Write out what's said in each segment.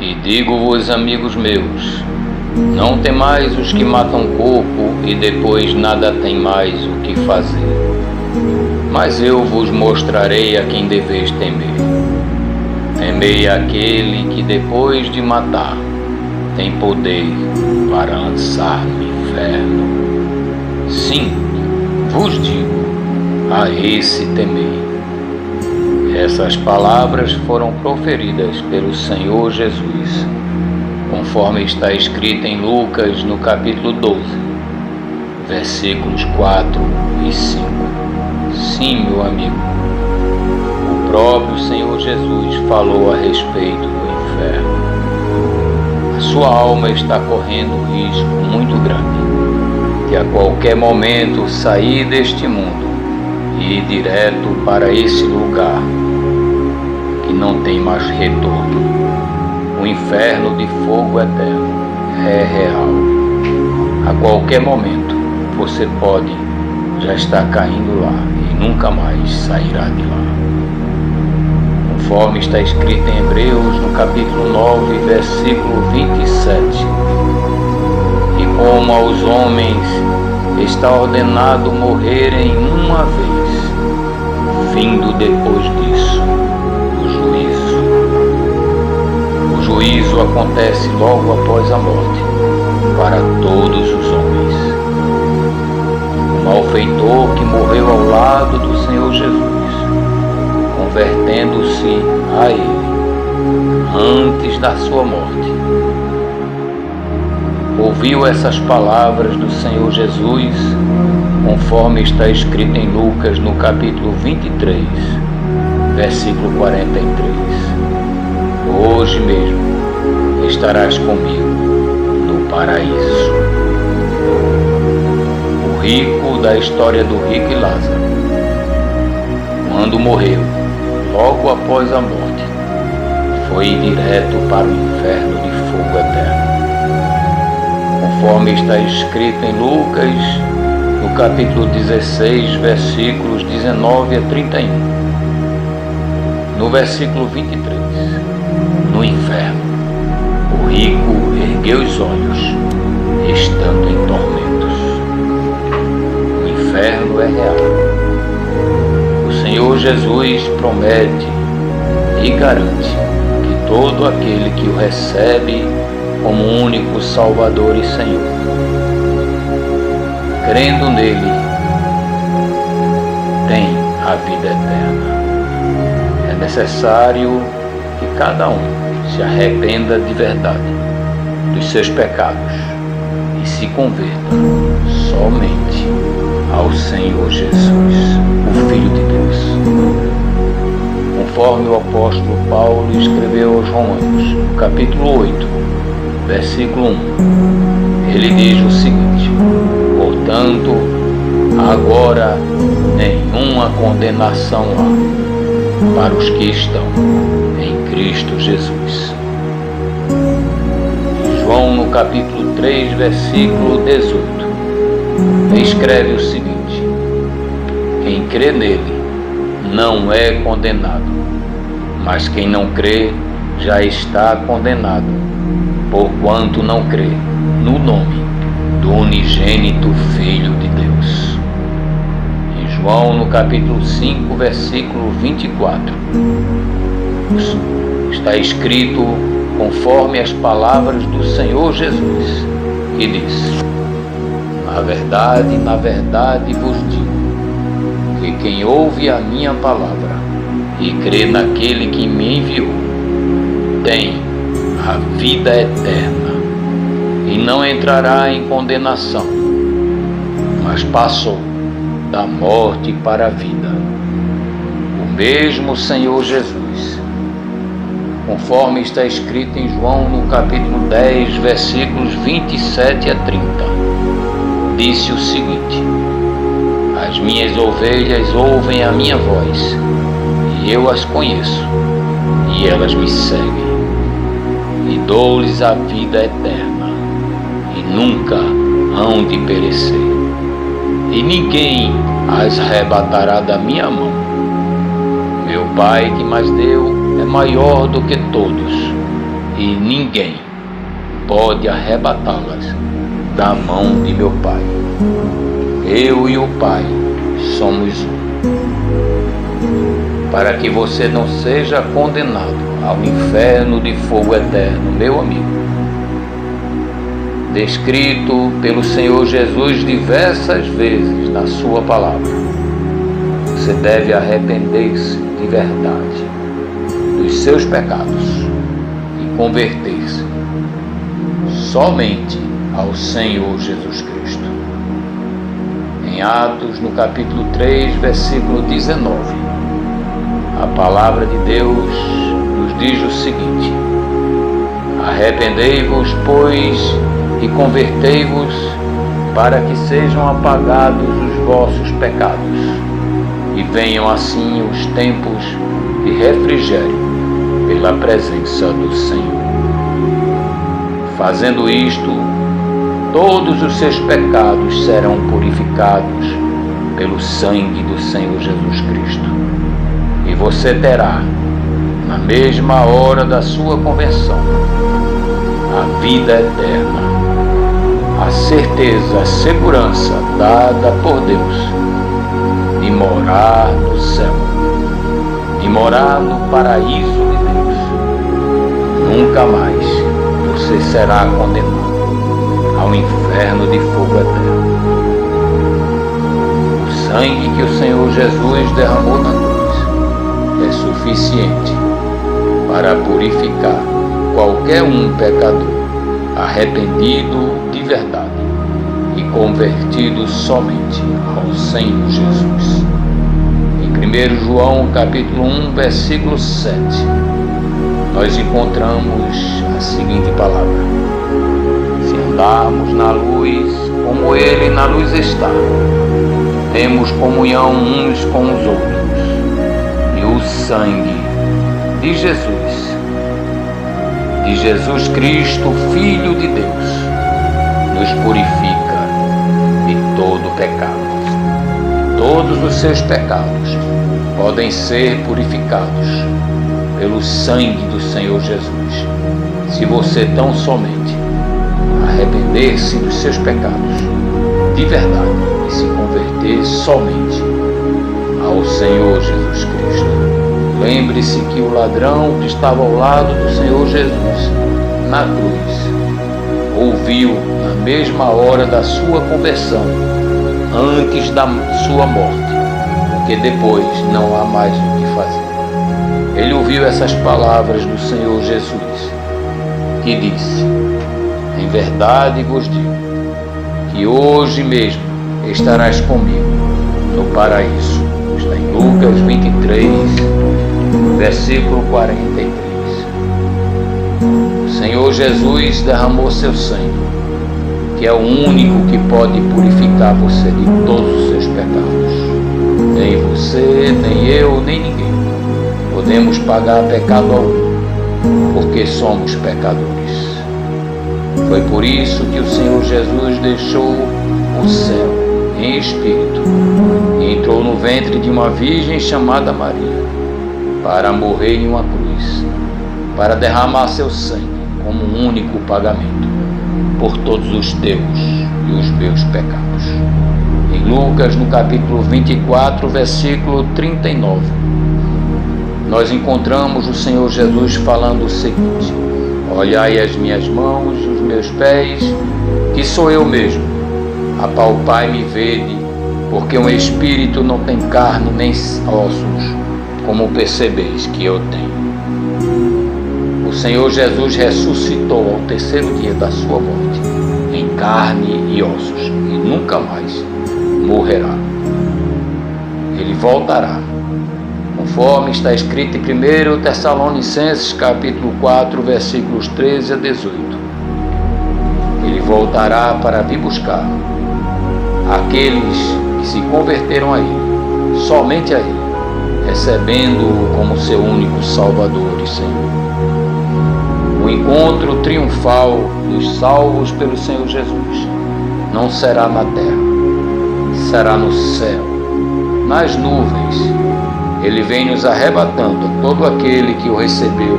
E digo-vos, amigos meus, não temais os que matam o corpo e depois nada tem mais o que fazer. Mas eu vos mostrarei a quem deveis temer. Temei aquele que depois de matar tem poder para lançar no inferno. Sim, vos digo, a esse temei. Essas palavras foram proferidas pelo Senhor Jesus, conforme está escrito em Lucas, no capítulo 12, versículos 4 e 5. Sim, meu amigo, o próprio Senhor Jesus falou a respeito do inferno. A sua alma está correndo um risco muito grande, de a qualquer momento sair deste mundo e ir direto para esse lugar que não tem mais retorno. O inferno de fogo eterno é real. A qualquer momento você pode já estar caindo lá e nunca mais sairá de lá. Conforme está escrito em Hebreus, no capítulo 9, versículo 27. E como aos homens está ordenado morrerem uma vez, vindo depois disso o juízo. O juízo acontece logo após a morte para todos os homens. O malfeitor que morreu ao lado do Senhor Jesus, convertendo-se a Ele antes da sua morte, ouviu essas palavras do Senhor Jesus, conforme está escrito em Lucas, no capítulo 23, versículo 43. Hoje mesmo estarás comigo no paraíso. O rico da história do rico e Lázaro, quando morreu, logo após a morte, foi direto para o inferno de fogo eterno. Conforme está escrito em Lucas, no capítulo 16, versículos 19 a 31. No versículo 23, no inferno, o rico ergueu os olhos, estando em tormentos. O inferno é real. O Senhor Jesus promete e garante que todo aquele que o recebe como único Salvador e Senhor, crendo nele, tem a vida eterna. É necessário que cada um se arrependa de verdade dos seus pecados e se converta somente ao Senhor Jesus, o Filho de Deus. Conforme o apóstolo Paulo escreveu aos Romanos, no capítulo 8, versículo 1, ele diz o seguinte: portanto, agora nenhuma condenação há para os que estão em Cristo Jesus. João, no capítulo 3, versículo 18, escreve o seguinte: quem crê nele não é condenado, mas quem não crê já está condenado, porquanto não crê no nome do unigênito Filho de Deus. Em João, no capítulo 5, versículo 24, está escrito conforme as palavras do Senhor Jesus, que diz: na verdade vos digo, que quem ouve a minha palavra e crê naquele que me enviou, tem a vida eterna e não entrará em condenação, mas passou da morte para a vida. O mesmo Senhor Jesus, conforme está escrito em João, no capítulo 10, versículos 27 a 30, disse o seguinte: as minhas ovelhas ouvem a minha voz, e eu as conheço, e elas me seguem, e dou-lhes a vida eterna, e nunca hão de perecer, e ninguém as arrebatará da minha mão. Meu Pai que mais deu é maior do que todos, e ninguém pode arrebatá-las da mão de meu Pai. Eu e o Pai somos um. Para que você não seja condenado ao inferno de fogo eterno, meu amigo, descrito pelo Senhor Jesus diversas vezes na sua palavra, você deve arrepender-se de verdade dos seus pecados e converter-se somente ao Senhor Jesus Cristo. Em Atos, no capítulo 3, versículo 19, a palavra de Deus nos diz o seguinte: arrependei-vos, pois, e convertei-vos, para que sejam apagados os vossos pecados, e venham assim os tempos de refrigério pela presença do Senhor. Fazendo isto, todos os seus pecados serão purificados pelo sangue do Senhor Jesus Cristo. E você terá, na mesma hora da sua conversão, a vida eterna, a certeza, a segurança dada por Deus de morar no céu, de morar no paraíso de Deus. Nunca mais você será condenado ao inferno de fogo eterno. O sangue que o Senhor Jesus derramou na cruz é suficiente para purificar qualquer um pecador arrependido de verdade e convertido somente ao Senhor Jesus. Em 1 João capítulo 1, versículo 7, nós encontramos a seguinte palavra: se andarmos na luz, como Ele na luz está, temos comunhão uns com os outros, e o sangue de Jesus Cristo, Filho de Deus, nos purifica de todo pecado. Todos os seus pecados podem ser purificados pelo sangue do Senhor Jesus, se você tão somente arrepender-se dos seus pecados de verdade e se converter somente ao Senhor Jesus Cristo. Lembre-se que o ladrão que estava ao lado do Senhor Jesus na cruz ouviu na mesma hora da sua conversão, antes da sua morte, porque depois não há mais o que fazer. Ele ouviu essas palavras do Senhor Jesus, que disse: em verdade vos digo, que hoje mesmo estarás comigo no paraíso. Está em Lucas 23, versículo 43. O Senhor Jesus derramou seu sangue, que é o único que pode purificar você de todos os seus pecados. Nem você, nem eu, nem ninguém podemos pagar pecado algum, porque somos pecadores. Foi por isso que o Senhor Jesus deixou o céu em espírito e entrou no ventre de uma virgem chamada Maria, para morrer em uma cruz, para derramar seu sangue como único pagamento por todos os teus e os meus pecados. Em Lucas, no capítulo 24, versículo 39, nós encontramos o Senhor Jesus falando o seguinte: olhai as minhas mãos e os meus pés, que sou eu mesmo. Apalpai-me e vede, porque um espírito não tem carne nem ossos, como percebeis que eu tenho. O Senhor Jesus ressuscitou ao terceiro dia da sua morte, em carne e ossos, e nunca mais morrerá. Ele voltará, conforme está escrito em 1 Tessalonicenses capítulo 4, versículos 13 a 18. Ele voltará para vir buscar aqueles que se converteram a Ele, somente a Ele, recebendo-o como seu único Salvador e Senhor. O encontro triunfal dos salvos pelo Senhor Jesus não será na terra, será no céu, nas nuvens. Ele vem nos arrebatando a todo aquele que o recebeu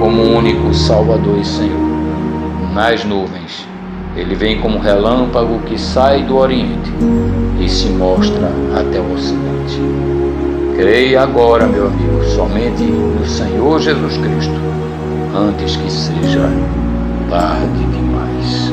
como único Salvador e Senhor. Nas nuvens, ele vem como relâmpago que sai do Oriente e se mostra até o Ocidente. Creia agora, meu amigo, somente no Senhor Jesus Cristo, antes que seja tarde demais.